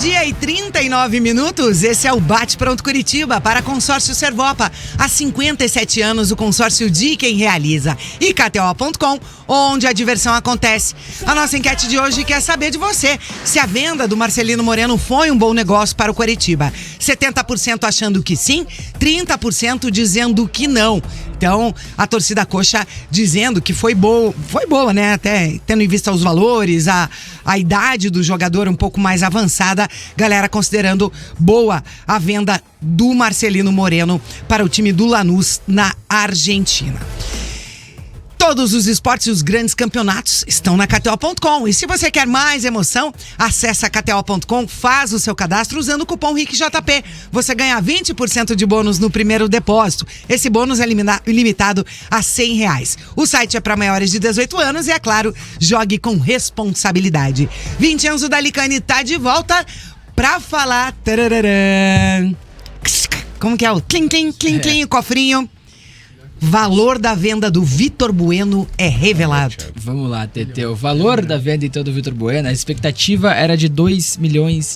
Meio-dia e 39 minutos, esse é o Bate Pronto Curitiba para Consórcio Servopa. Há 57 anos, o consórcio de quem realiza. E KTO.com, onde a diversão acontece. A nossa enquete de hoje quer saber de você se a venda do Marcelino Moreno foi um bom negócio para o Curitiba. 70% achando que sim, 30% dizendo que não. Então, a torcida coxa dizendo que foi boa, né? Até tendo em vista os valores, a idade do jogador um pouco mais avançada, galera considerando boa a venda do Marcelino Moreno para o time do Lanús na Argentina. Todos os esportes e os grandes campeonatos estão na KTO.com. E se você quer mais emoção, acessa KTO.com, faz o seu cadastro usando o cupom RICJP. Você ganha 20% de bônus no primeiro depósito. Esse bônus é limitado a R$100. O site é para maiores de 18 anos e, é claro, jogue com responsabilidade. Vincenzo Dalicani tá de volta pra falar... Tarararã. Como que é o clim, clim, clim, clim, o cofrinho? Valor da venda do Vitor Bueno é revelado. Vamos lá, Tetê. O valor da venda então do Vitor Bueno, a expectativa era de $2 milhões,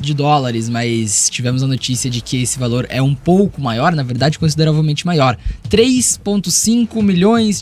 mas tivemos a notícia de que esse valor é um pouco maior, na verdade consideravelmente maior. $3,5 milhões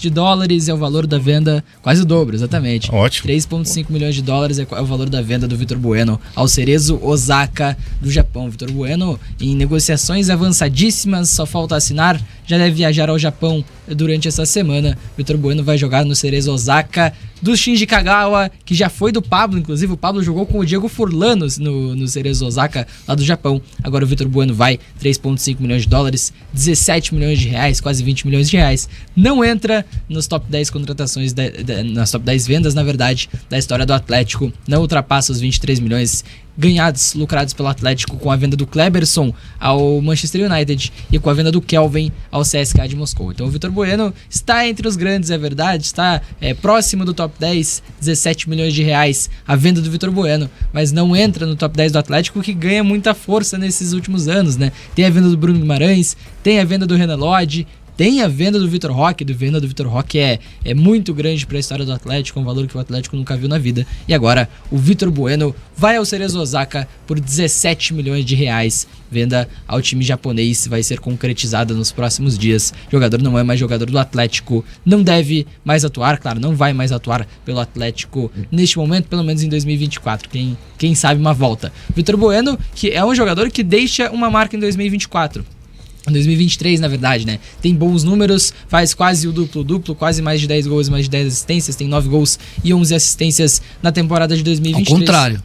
é o valor da venda, quase o dobro, exatamente. Ótimo. $3,5 milhões é o valor da venda do Vitor Bueno ao Cerezo Osaka do Japão. Vitor Bueno em negociações avançadíssimas, só falta assinar, já deve viajar ao Japão durante essa semana. Vitor Bueno vai jogar no Cerezo Osaka do Shinji Kagawa, que já foi do Pablo, inclusive o Pablo jogou com o Diego Furlan no Cerezo Osaka, lá do Japão. Agora o Vitor Bueno vai, $3,5 milhões, R$17 milhões, quase $20 milhões. Não entra nos top 10 contratações, nas top 10 vendas, na verdade, da história do Atlético. Não ultrapassa os 23 milhões lucrados pelo Atlético com a venda do Kleberson ao Manchester United e com a venda do Kelvin ao CSKA de Moscou. Então o Vitor Bueno está entre os grandes, é verdade, está próximo do top 10, R$17 milhões a venda do Vitor Bueno, mas não entra no top 10 do Atlético, que ganha muita força nesses últimos anos, né? Tem a venda do Bruno Guimarães, tem a venda do Renan Lodge, tem a venda do Vitor Roque. A venda do Vitor Roque é muito grande para a história do Atlético, um valor que o Atlético nunca viu na vida. E agora o Vitor Bueno vai ao Cerezo Osaka por R$17 milhões. Venda ao time japonês vai ser concretizada nos próximos dias. O jogador não é mais jogador do Atlético, não deve mais atuar, claro, não vai mais atuar pelo Atlético neste momento, pelo menos em 2024. Quem sabe uma volta. Vitor Bueno, que é um jogador que deixa uma marca em 2024. Em 2023, na verdade, né? Tem bons números, faz quase o duplo, quase mais de 10 gols, mais de 10 assistências, tem 9 gols e 11 assistências na temporada de 2023. Ao contrário.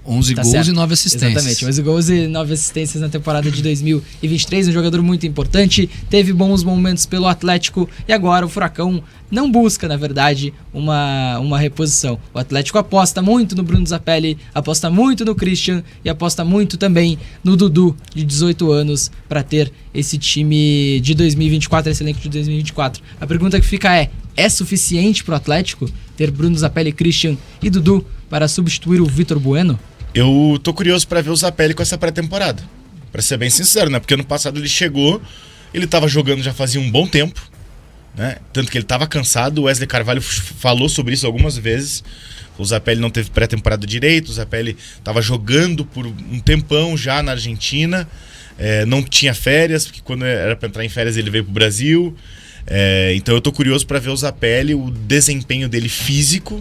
11 gols certo. E 9 assistências. Exatamente, 11 gols e 9 assistências na temporada de 2023, um jogador muito importante, teve bons momentos pelo Atlético e agora o Furacão não busca, na verdade, uma reposição. O Atlético aposta muito no Bruno Zapelli, aposta muito no Christian e aposta muito também no Dudu, de 18 anos, para ter esse time de 2024, esse elenco de 2024. A pergunta que fica é suficiente para o Atlético ter Bruno Zapelli, Christian e Dudu para substituir o Vitor Bueno? Eu tô curioso pra ver o Zapelli com essa pré-temporada, pra ser bem sincero, né? Porque ano passado ele chegou, ele tava jogando já fazia um bom tempo, né? Tanto que ele tava cansado, o Wesley Carvalho falou sobre isso algumas vezes. O Zapelli não teve pré-temporada direito, o Zapelli tava jogando por um tempão já na Argentina, não tinha férias, porque quando era pra entrar em férias ele veio pro Brasil. Então eu tô curioso pra ver o Zapelli, o desempenho dele físico,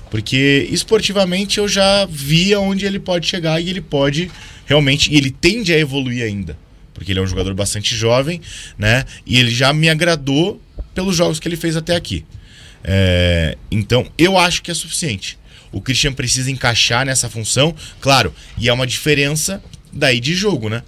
porque esportivamente eu já vi aonde ele pode chegar e ele pode realmente, e ele tende a evoluir ainda, porque ele é um jogador bastante jovem, né? E ele já me agradou pelos jogos que ele fez até aqui. Então eu acho que é suficiente. O Christian precisa encaixar nessa função, claro, e é uma diferença daí de jogo, né?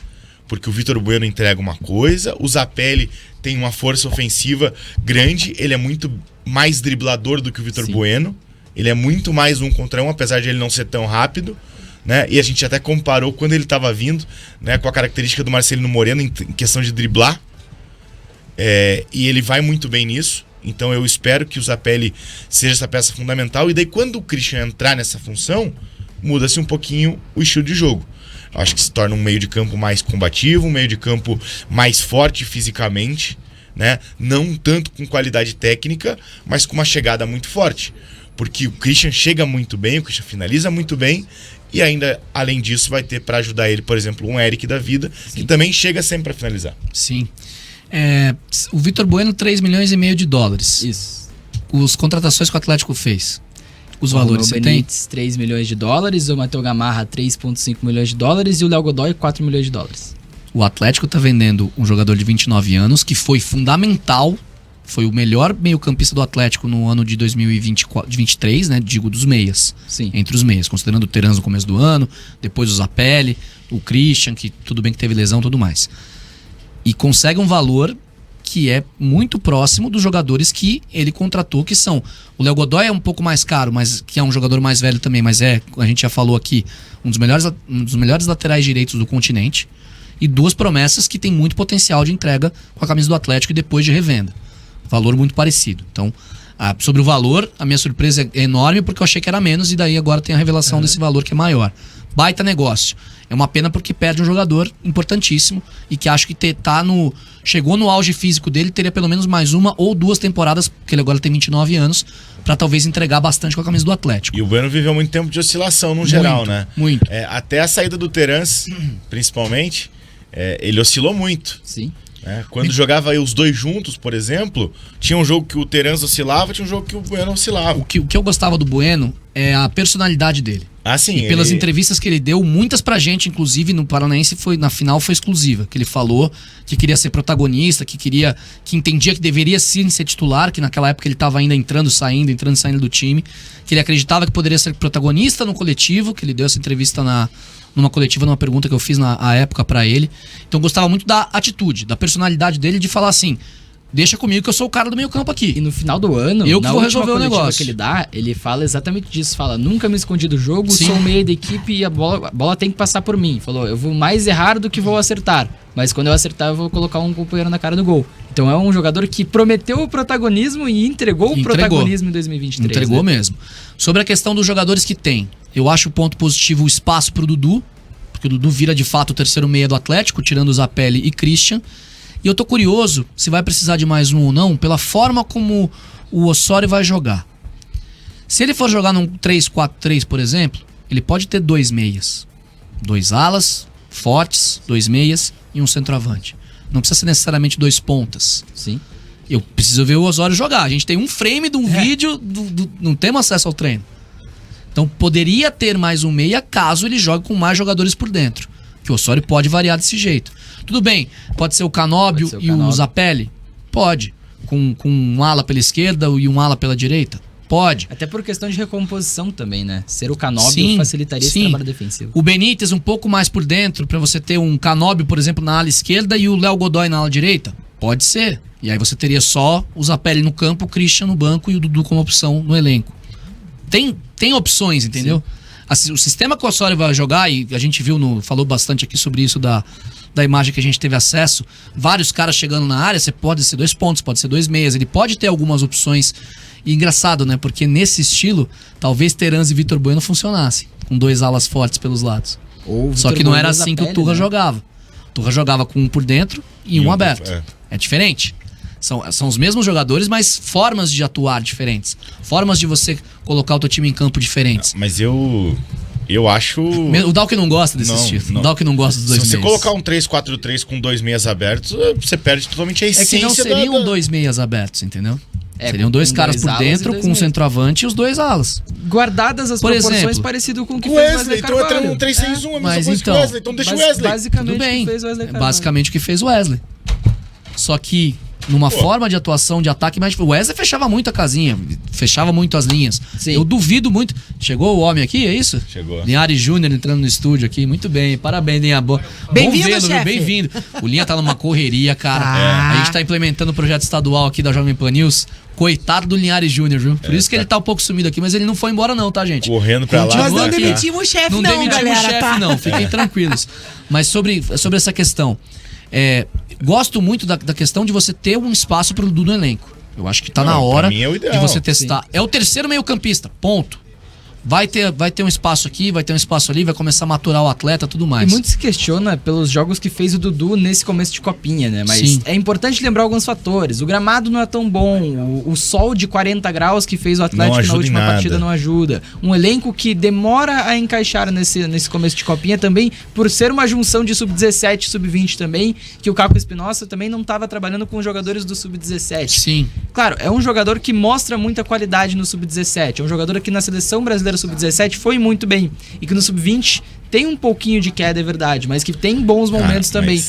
Porque o Vitor Bueno entrega uma coisa, o Zapelli tem uma força ofensiva grande, ele é muito mais driblador do que o Vitor Bueno. Ele é muito mais 1 contra 1, apesar de ele não ser tão rápido, né? E a gente até comparou quando ele estava vindo, né, com a característica do Marcelino Moreno em questão de driblar. E ele vai muito bem nisso. Então eu espero que o Zapelli seja essa peça fundamental. E daí quando o Christian entrar nessa função, muda-se um pouquinho o estilo de jogo. Eu acho que se torna um meio de campo mais combativo, um meio de campo mais forte fisicamente, né? Não tanto com qualidade técnica, mas com uma chegada muito forte. Porque o Christian chega muito bem, o Christian finaliza muito bem E ainda, além disso, vai ter para ajudar ele, por exemplo, um Eric da vida, que também chega sempre para finalizar. Sim. O Vitor Bueno, 3,5 milhões de dólares. Isso. Os contratações que o Atlético fez. Os O valores você tem? Benítez, 3 milhões de dólares, o Matheus Gamarra, 3,5 milhões de dólares e o Léo Godoy, 4 milhões de dólares. O Atlético tá vendendo um jogador de 29 anos que foi fundamental, foi o melhor meio-campista do Atlético no ano de 2023, né? Digo, dos meias. Sim. Entre os meias, considerando o Terans no começo do ano, depois o Zapelli, o Christian, que tudo bem que teve lesão e tudo mais. E consegue um valor que é muito próximo dos jogadores que ele contratou, que são... O Léo Godoy é um pouco mais caro, mas que é um jogador mais velho também, mas a gente já falou aqui, um dos melhores laterais direitos do continente, e duas promessas que tem muito potencial de entrega com a camisa do Atlético e depois de revenda. Valor muito parecido. Então, sobre o valor, a minha surpresa é enorme, porque eu achei que era menos, e daí agora tem a revelação desse valor que é maior. Baita negócio. É uma pena porque perde um jogador importantíssimo e que acho que chegou no auge físico dele, teria pelo menos mais uma ou duas temporadas, porque ele agora tem 29 anos, pra talvez entregar bastante com a camisa do Atlético. E o Bueno viveu muito tempo de oscilação no geral, né? Muito. Até a saída do Terans, principalmente, ele oscilou muito. Sim. Quando jogava aí os dois juntos, por exemplo, tinha um jogo que o Terans oscilava, tinha um jogo que o Bueno oscilava. O que eu gostava do Bueno é a personalidade dele. Sim, e pelas entrevistas que ele deu, muitas pra gente, inclusive no Paranaense, na final foi exclusiva. Que ele falou que queria ser protagonista, que entendia que deveria sim ser titular, que naquela época ele estava ainda entrando e saindo do time, que ele acreditava que poderia ser protagonista no coletivo, que ele deu essa entrevista numa coletiva, numa pergunta que eu fiz na época pra ele. Então eu gostava muito da atitude, da personalidade dele, de falar assim: deixa comigo que eu sou o cara do meio campo aqui. E no final do ano, eu que vou resolver o negócio que ele dá, ele fala exatamente disso. Fala, nunca me escondi do jogo, Sim. sou o meio da equipe e a bola tem que passar por mim. Falou, eu vou mais errar do que vou acertar. Mas quando eu acertar, eu vou colocar um companheiro na cara do gol. Então é um jogador que prometeu o protagonismo e entregou o protagonismo em 2023. Entregou mesmo. Sobre a questão dos jogadores que tem, eu acho o ponto positivo o espaço pro Dudu, porque o Dudu vira de fato o terceiro meia do Atlético, tirando o Zapelli e Christian. E eu tô curioso se vai precisar de mais um ou não, pela forma como o Osório vai jogar. Se ele for jogar num 3-4-3, por exemplo, ele pode ter 2 meias. 2 alas, fortes, 2 meias e um centroavante. Não precisa ser necessariamente 2 pontas. Sim. Eu preciso ver o Osório jogar. A gente tem um frame de um vídeo, não temos acesso ao treino. Então poderia ter mais um meia caso ele jogue com mais jogadores por dentro. Que o Osório pode variar desse jeito. Tudo bem, pode ser o Canóbio e o Zapelli? Pode. Com um ala pela esquerda e um ala pela direita? Pode. Até por questão de recomposição também, né? Ser o Canóbio facilitaria esse trabalho defensivo. O Benítez um pouco mais por dentro, pra você ter um Canóbio, por exemplo, na ala esquerda e o Léo Godoy na ala direita? Pode ser. E aí você teria só o Zapelli no campo, o Christian no banco e o Dudu como opção no elenco. Tem opções, entendeu? Assim, o sistema que o Osório vai jogar, e a gente viu, falou bastante aqui sobre isso da imagem que a gente teve acesso, vários caras chegando na área, você pode ser 2 pontos, pode ser 2 meias, ele pode ter algumas opções. E engraçado, né? Porque nesse estilo, talvez Terans e Vitor Bueno funcionassem, com 2 alas fortes pelos lados. Só que não era assim que o Turra jogava. O Turra jogava com um por dentro e um aberto. É diferente. São os mesmos jogadores, mas formas de atuar diferentes. Formas de você colocar o teu time em campo diferentes. Mas eu acho... O Dalk não gosta desse estilo. O Dalk não gosta dos 2 meias. Se você colocar um 3-4-3 com 2 meias abertos, você perde totalmente a essência. É que não seriam 2 meias abertos, entendeu? Seriam 2 caras por dentro, com um centroavante e os 2 alas. Guardadas as proporções, parecido com o que fez o Wesley Carvalho. Então é um 3-6-1, a mesma coisa que o Wesley. Então deixa o Wesley. Basicamente o que fez o Wesley Carvalho. Basicamente o que fez o Wesley. Só que numa forma de atuação, de ataque, mas o Wesley fechava muito a casinha, fechava muito as linhas. Sim. Eu duvido muito. Chegou o homem aqui, é isso? Chegou. Linhares Júnior entrando no estúdio aqui, muito bem, parabéns, Linha. Bem-vindo, chefe. Bem-vindo. O Linha tá numa correria, cara. A gente tá implementando o projeto estadual aqui da Jovem Pan News. Coitado do Linhares Júnior, viu? Por isso que ele tá um pouco sumido aqui, mas ele não foi embora não, tá, gente? Correndo pra lá. Nós não demitimos o chefe não, galera. Não demitimos o chefe não, fiquem tranquilos. Mas sobre essa questão, gosto muito da questão de você ter um espaço pro Dudu no elenco. Eu acho que tá na hora de você testar. Sim. É o terceiro meio-campista, ponto. Vai ter um espaço aqui, vai ter um espaço ali, vai começar a maturar o atleta, tudo mais. E muito se questiona pelos jogos que fez o Dudu nesse começo de copinha, né? Mas Sim. é importante lembrar alguns fatores. O gramado não é tão bom, o sol de 40 graus que fez o Atlético na última partida não ajuda. Um elenco que demora a encaixar nesse começo de copinha também, por ser uma junção de sub-17 e sub-20 também, que o Caco Espinosa também não estava trabalhando com os jogadores do sub-17. Sim. Claro, é um jogador que mostra muita qualidade no sub-17. É um jogador que na seleção brasileira sub-17 foi muito bem. E que no sub-20 tem um pouquinho de queda, é verdade, mas que tem bons momentos também.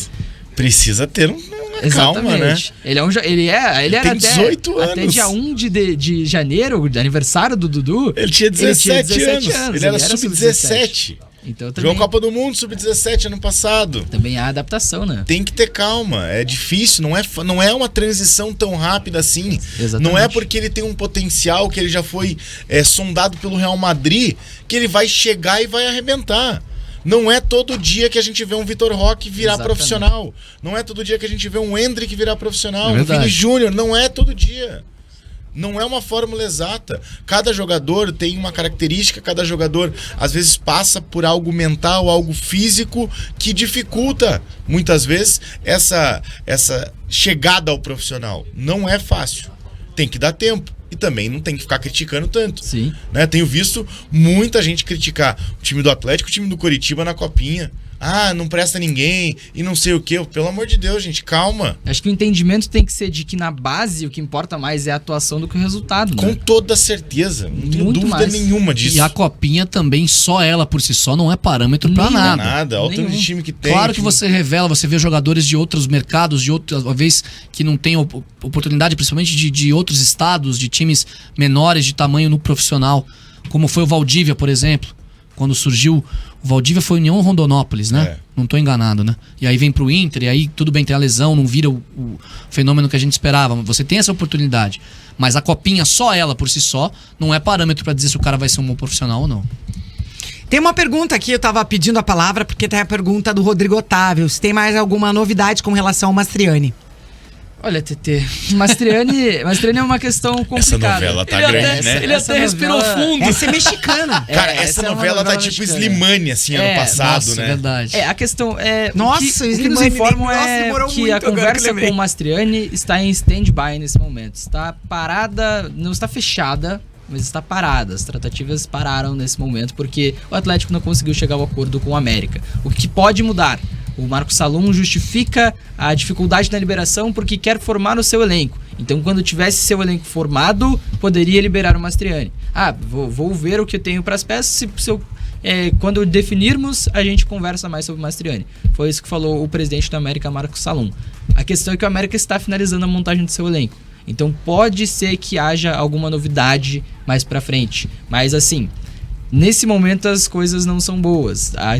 Precisa ter uma calma, né? Ele era tem 18 anos. Até dia 1 de janeiro, de aniversário do Dudu. Ele tinha 17 anos. Ele era sub-17. Então, também, jogou a Copa do Mundo sub-17 ano passado. Também há adaptação, né? Tem que ter calma. É difícil, não é uma transição tão rápida assim. Exatamente. Não é porque ele tem um potencial, que ele já foi sondado pelo Real Madrid, que ele vai chegar e vai arrebentar. Não é todo dia que a gente vê um Vitor Roque virar profissional. Não é todo dia que a gente vê um Endrick virar profissional. Um Vini Júnior. Não é todo dia. Não é uma fórmula exata. Cada jogador tem uma característica, cada jogador às vezes passa por algo mental, algo físico que dificulta muitas vezes essa chegada ao profissional. Não é fácil. Tem que dar tempo. E também não tem que ficar criticando tanto. Sim. Né? Tenho visto muita gente criticar o time do Atlético, o time do Coritiba na Copinha. Ah, não presta ninguém e não sei o quê. Pelo amor de Deus, gente, calma. Acho que o entendimento tem que ser de que na base o que importa mais é a atuação do que o resultado, né? Com toda certeza. Não tenho Muito dúvida mais. nenhuma disso. E a Copinha também, só ela por si só, não é parâmetro pra Nenhum. nada. Nada. Olha o tanto de time que tem. Claro que você revela, você vê jogadores de outros mercados, de outras vez que não tem oportunidade, principalmente de outros estados, de times menores de tamanho no profissional, como foi o Valdívia, por exemplo. Quando surgiu, o Valdívia foi União Rondonópolis, né? Não tô enganado, né? E aí vem pro Inter, e aí tudo bem, tem a lesão, não vira o fenômeno que a gente esperava. Você tem essa oportunidade. Mas a Copinha, só ela por si só, não é parâmetro pra dizer se o cara vai ser um bom profissional ou não. Tem uma pergunta aqui, eu tava pedindo a palavra porque tem a pergunta do Rodrigo Otávio. Se tem mais alguma novidade com relação ao Mastriani? Olha, TT, Mastriani é uma questão complicada. Essa novela tá grande, né? Ele até respirou fundo. Essa é mexicana. Cara, essa novela tá tipo mexicana. Slimane, assim, ano passado, Nossa, né? É verdade. A questão é... Nossa, o que nos Slimane informam demorou que muito a agora conversa que eu lembrei. com o Mastriani está em stand-by nesse momento. Está parada, não está fechada, mas está parada. As tratativas pararam nesse momento porque o Atlético não conseguiu chegar ao acordo com o América. O que pode mudar? O Marcos Salum justifica a dificuldade na liberação porque quer formar o seu elenco. Então, quando tivesse seu elenco formado, poderia liberar o Mastriani. Vou ver o que eu tenho para as peças. Quando definirmos, a gente conversa mais sobre o Mastriani. Foi isso que falou o presidente do América, Marcos Salum. A questão é que o América está finalizando a montagem do seu elenco. Então, pode ser que haja alguma novidade mais para frente. Mas, assim... Nesse momento as coisas não são boas. A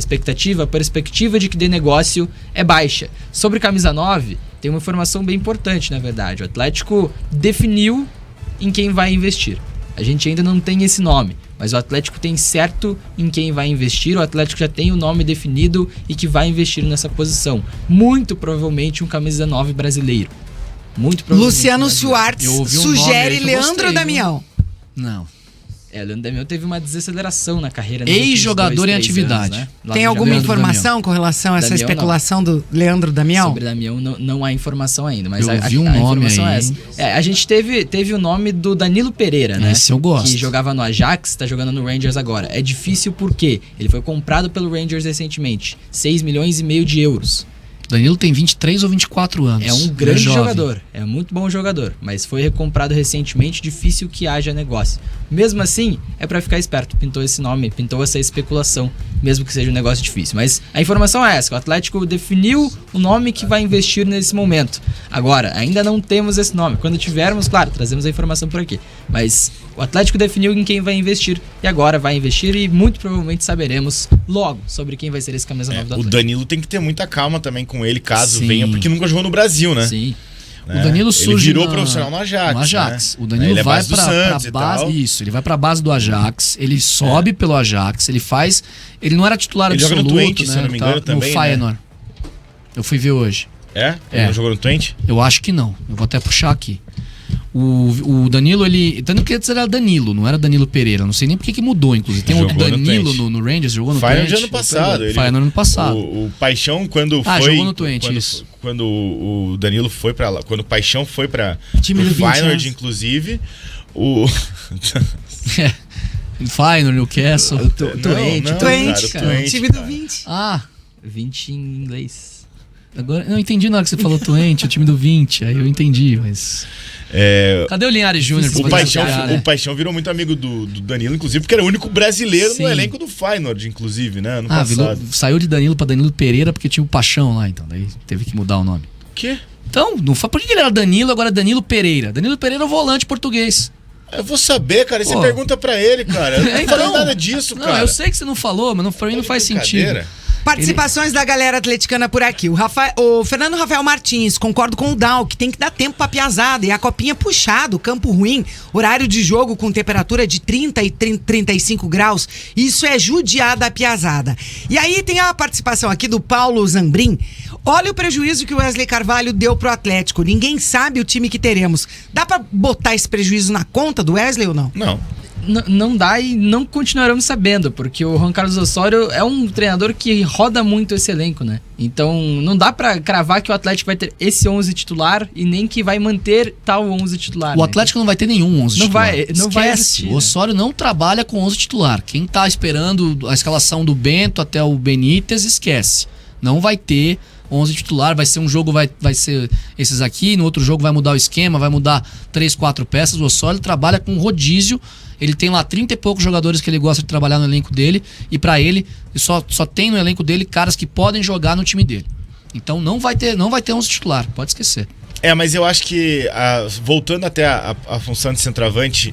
perspectiva de que dê negócio é baixa. Sobre camisa 9, tem uma informação bem importante, na verdade. O Atlético definiu em quem vai investir. A gente ainda não tem esse nome, mas o Atlético tem certo em quem vai investir. O Atlético já tem o nome definido e que vai investir nessa posição. Muito provavelmente um camisa 9 brasileiro. Muito provavelmente. Luciano Schwartz sugere Leandro Damião. Não. O Leandro Damião teve uma desaceleração na carreira. Ex-jogador em atividade. Anos, né? Tem alguma informação com relação a essa Damião, especulação do Leandro Damião? Sobre Damião não há informação ainda, mas eu vi um nome informação aí. é essa. A gente teve o nome do Danilo Pereira, né? Esse eu gosto. Que jogava no Ajax, tá jogando no Rangers agora. É difícil porque ele foi comprado pelo Rangers recentemente. 6,5 milhões de euros. Danilo tem 23 ou 24 anos. É um grande jogador, é muito bom jogador, mas foi recomprado recentemente, difícil que haja negócio. Mesmo assim, é pra ficar esperto, pintou esse nome, pintou essa especulação, mesmo que seja um negócio difícil. Mas a informação é essa, o Atlético definiu o nome que vai investir nesse momento. Agora, ainda não temos esse nome. Quando tivermos, claro, trazemos a informação por aqui. Mas o Atlético definiu em quem vai investir e agora vai investir e muito provavelmente saberemos logo sobre quem vai ser esse camisa 9 do Atlético. O Danilo tem que ter muita calma também com ele, caso Sim. venha, porque nunca jogou no Brasil, né? Sim. Né? O Danilo surge ele virou profissional no Ajax. No Ajax. Né? O Danilo ele vai base do pra Santos e base. tal. Isso, ele vai pra base do Ajax. Ele sobe pelo Ajax. Ele faz. Ele não era titular ele absoluto. Joga no Twente, né? se eu não me engano, também. No Feyenoord. Né? Eu fui ver hoje. Ele não jogou no Twente? Eu acho que não. Eu vou até puxar aqui. O Danilo, ele... Tanto que antes era Danilo, não era Danilo Pereira. Não sei nem porque que mudou, inclusive. Tem outro Danilo no Rangers, jogou no Twente. Feyenoord ano passado. Feyenoord ano passado. O Paixão, quando foi... jogou no Twente, isso. Quando o Danilo foi pra lá, quando o Paixão foi pra time do Feyenoord, inclusive, o... Feyenoord, Newcastle. Twente, time do 20. 20 em inglês. Agora, eu entendi na hora que você falou Twente, o time do 20, aí eu entendi, mas... Cadê o Linhares Júnior? O Paixão virou muito amigo do Danilo, inclusive, porque era o único brasileiro no elenco do Feyenoord, inclusive, né? Ano passado. Saiu de Danilo pra Danilo Pereira porque tinha o Paixão lá, então. Daí teve que mudar o nome. O quê? Então, não foi por que ele era Danilo, agora é Danilo Pereira. Danilo Pereira é o volante português. Eu vou saber, cara. Você pergunta pra ele, cara. Eu não falei nada disso, cara. Não, eu sei que você não falou, mas pra mim não faz sentido. Participações da galera atleticana por aqui. O Fernando Rafael Martins, concordo com o Dal, que tem que dar tempo pra piazada. E a copinha puxado, campo ruim, horário de jogo com temperatura de 30 e 35 graus. Isso é judiar da piazada. E aí tem a participação aqui do Paulo Zambrim. Olha o prejuízo que o Wesley Carvalho deu pro Atlético. Ninguém sabe o time que teremos. Dá pra botar esse prejuízo na conta do Wesley ou não? Não. Não dá e não continuaremos sabendo, porque o Juan Carlos Osório é um treinador que roda muito esse elenco, né? Então não dá pra cravar que o Atlético vai ter esse 11 titular e nem que vai manter tal 11 titular. O Atlético não vai ter nenhum 11 titular. Não vai existir, o Osório não trabalha com 11 titular. Quem tá esperando a escalação do Bento até o Benítez, esquece. Não vai ter 11 titular, vai ser um jogo, vai ser esses aqui, no outro jogo vai mudar o esquema, vai mudar 3, 4 peças. O Osório trabalha com rodízio. Ele tem lá 30 e poucos jogadores que ele gosta de trabalhar no elenco dele. E pra ele, só tem no elenco dele caras que podem jogar no time dele. Então não vai ter 11 titular, pode esquecer. Mas eu acho que, voltando até a função de centroavante,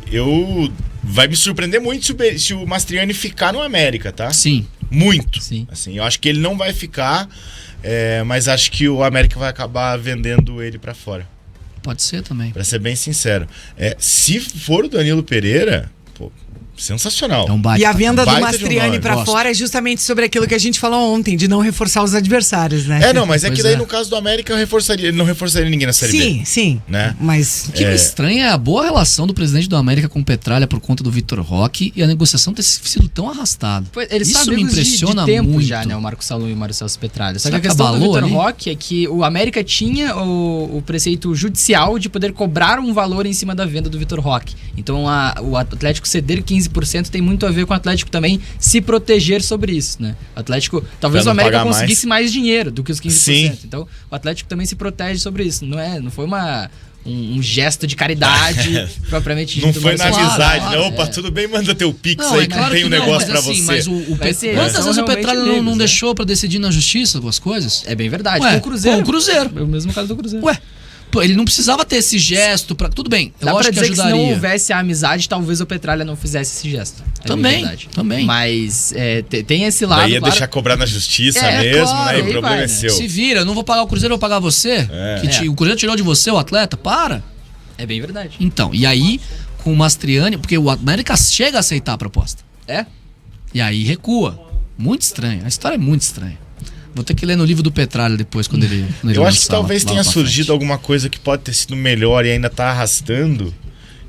vai me surpreender muito se o Mastriani ficar no América, tá? Sim. Muito. Sim. Assim, eu acho que ele não vai ficar, mas acho que o América vai acabar vendendo ele pra fora. Pode ser também. Pra ser bem sincero. Se for o Danilo Pereira... Pô, sensacional. É um baita. E a venda do Baita Mastriani pra fora é justamente sobre aquilo que a gente falou ontem, de não reforçar os adversários, né? Mas é Pois que daí é. no caso do América ele não reforçaria ninguém na Série B. Sim, Né? mas... O que me estranha é a boa relação do presidente do América com o Petralha por conta do Vitor Roque e a negociação ter sido tão arrastada. Eles Isso são me amigos impressiona de tempo muito. já, né? O Marco Salum e o Mário Celso Petralha. Só Será que a que questão do abalou Vitor ali? Roque é que o América tinha o preceito judicial de poder cobrar um valor em cima da venda do Vitor Roque. Então o Atlético ceder 15% tem muito a ver com o Atlético também se proteger sobre isso, né? O Atlético, talvez o Pra não América pagar conseguisse mais dinheiro do que os 15%. Sim. Então o Atlético também se protege sobre isso. Não foi um gesto de caridade propriamente Não dito, foi mas na claro, amizade, claro, não. Opa, tudo bem, manda teu pix Não, aí é que claro tem um que não, negócio mas pra assim, você. mas o Vai ser- quantas são vezes o realmente Petralha amigos, não né? deixou pra decidir na justiça algumas coisas? É bem verdade. Ué, com o Cruzeiro. com o Cruzeiro. É o mesmo caso do Cruzeiro. Ué, pô, ele não precisava ter esse gesto pra... Tudo bem, eu Dá pra acho que dizer que se não ajudaria. houvesse a amizade, talvez o Petralha não fizesse esse gesto. É bem Também, verdade. também. Mas tem esse lado, Daí ia claro. deixar cobrar na justiça É, mesmo, claro, né? E aí o problema vai, é né? seu. Se vira, eu não vou pagar o Cruzeiro, eu vou pagar você. O Cruzeiro tirou de você o atleta, para. É bem verdade. Então, e aí, com o Mastriani, porque o América chega a aceitar a proposta. É? E aí recua. Muito estranho, a história é muito estranha. Vou ter que ler no livro do Petralha depois, quando ele Eu acho que lançar talvez lá tenha pra surgido frente. alguma coisa que pode ter sido melhor e ainda tá arrastando.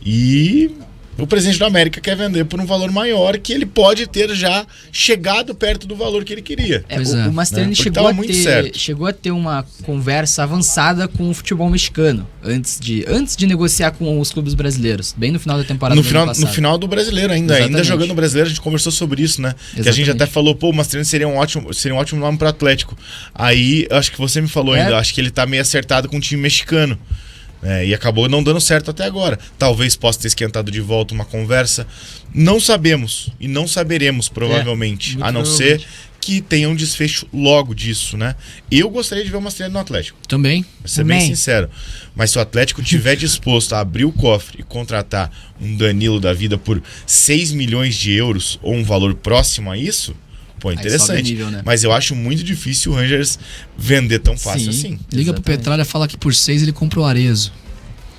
E o presidente da América quer vender por um valor maior que ele pode ter já chegado perto do valor que ele queria. Pois é, O Mastriani né? Porque chegou, tava muito certo. chegou a ter uma conversa avançada com o futebol mexicano antes de negociar com os clubes brasileiros, bem no final da temporada No do final, ano passado. no final do brasileiro ainda. Exatamente. Ainda jogando o brasileiro, a gente conversou sobre isso, né? Que a gente Exatamente. até falou, pô, o Mastriani seria um ótimo nome pro Atlético. Aí, acho que você me falou ainda, acho que ele tá meio acertado com o time mexicano. E acabou não dando certo até agora. Talvez possa ter esquentado de volta uma conversa. Não sabemos e não saberemos, provavelmente. muito A não ser que tenha um desfecho logo disso, né? Eu gostaria de ver o Mastriani no Atlético. Também. Pra ser bem Também. sincero. Mas se o Atlético tiver disposto a abrir o cofre e contratar um Danilo da vida por 6 milhões de euros ou um valor próximo a isso, pô, sobe o interessante. nível, né? Mas eu acho muito difícil o Rangers vender tão fácil Sim. assim. Liga pro Exatamente. Petralha e fala que por 6 ele compra o Arezzo.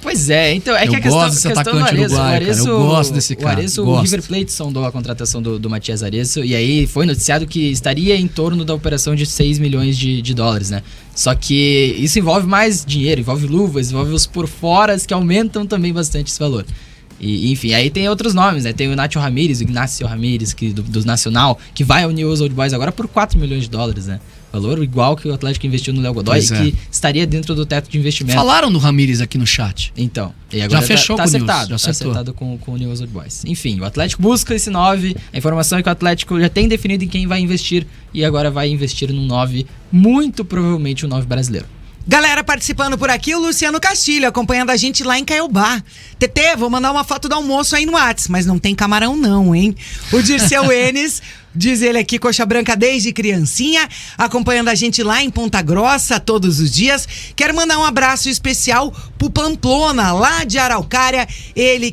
Pois é, então é Eu que a questão, gosto desse questão do atacante Arezzo, uruguaio, cara. Eu gosto desse cara, O Arezzo, o gosto. River Plate sondou a contratação do Matias Arezzo e aí foi noticiado que estaria em torno da operação de 6 milhões de dólares, né? Só que isso envolve mais dinheiro, envolve luvas, envolve os por foras que aumentam também bastante esse valor. E, enfim, aí tem outros nomes, né? Tem o Ignácio Ramírez, que, do Nacional, que vai ao Newell's Old Boys agora por 4 milhões de dólares, né? Valor igual que o Atlético investiu no Léo Godoy e que estaria dentro do teto de investimento. Falaram do Ramírez aqui no chat. Então, e agora já fechou tá com o acertado, Newell's, já acertou. acertado com o Newell's Old Boys. Enfim, o Atlético busca esse 9. A informação é que o Atlético já tem definido em quem vai investir e agora vai investir num 9, muito provavelmente um 9 brasileiro. Galera participando por aqui, o Luciano Castilho acompanhando a gente lá em Caiobá. TT, vou mandar uma foto do almoço aí no WhatsApp, mas não tem camarão não, hein? O Dirceu Enes, diz ele aqui, coxa branca desde criancinha, acompanhando a gente lá em Ponta Grossa todos os dias. Quero mandar um abraço especial pro Pamplona, lá de Araucária, ele